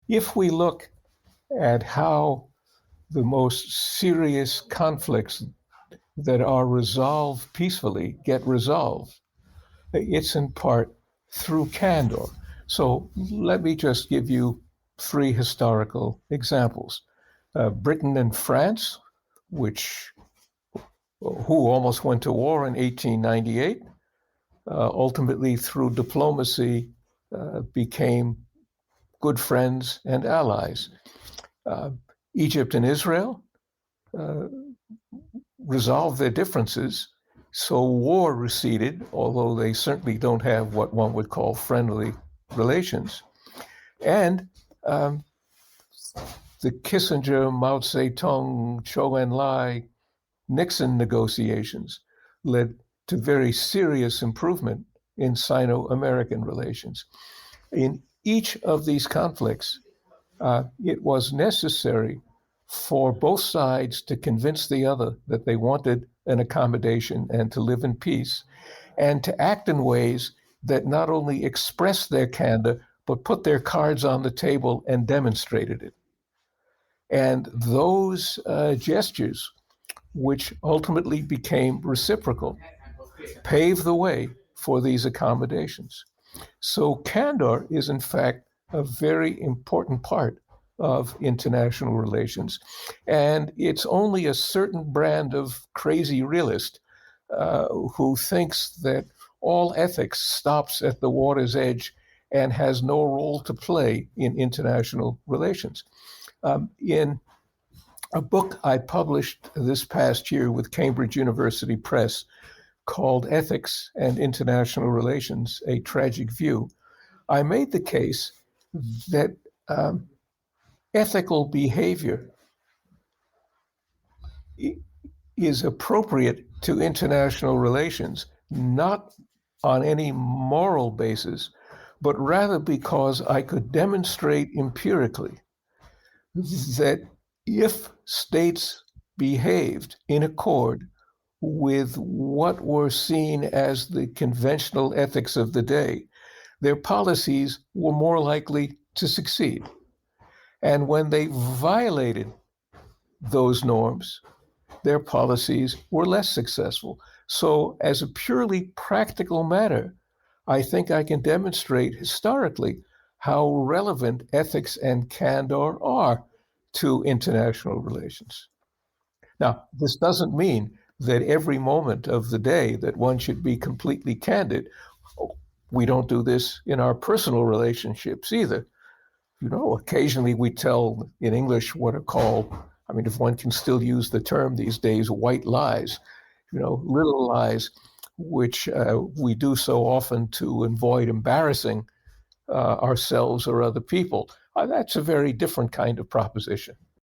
if we look at how the most serious conflicts that are resolved peacefully get resolved, it's in part through candor. So let me just give you three historical examples. Britain and France, who almost went to war in 1898, ultimately through diplomacy became good friends and allies. Egypt and Israel resolved their differences, so war receded, although they certainly don't have what one would call friendly relations. And the Kissinger, Mao Zedong, Zhou Enlai, Nixon negotiations led to very serious improvement in Sino-American relations. In each of these conflicts, it was necessary for both sides to convince the other that they wanted an accommodation and to live in peace, and to act in ways that not only expressed their candor, but put their cards on the table and demonstrated it. And those gestures, which ultimately became reciprocal, paved the way for these accommodations. So candor is, in fact, a very important part of international relations. And it's only a certain brand of crazy realist who thinks that all ethics stops at the water's edge and has no role to play in international relations. In a book I published this past year with Cambridge University Press called Ethics and International Relations, A Tragic View, I made the case that ethical behavior is appropriate to international relations, not on any moral basis, but rather because I could demonstrate empirically that if states behaved in accord with what were seen as the conventional ethics of the day, their policies were more likely to succeed. And when they violated those norms, their policies were less successful. So as a purely practical matter, I think I can demonstrate historically how relevant ethics and candor are to international relations. Now, this doesn't mean that every moment of the day that one should be completely candid. We don't do this in our personal relationships either. Occasionally we tell in English what are called, if one can still use the term these days, white lies, little lies, which we do so often to avoid embarrassing ourselves or other people. That's a very different kind of proposition.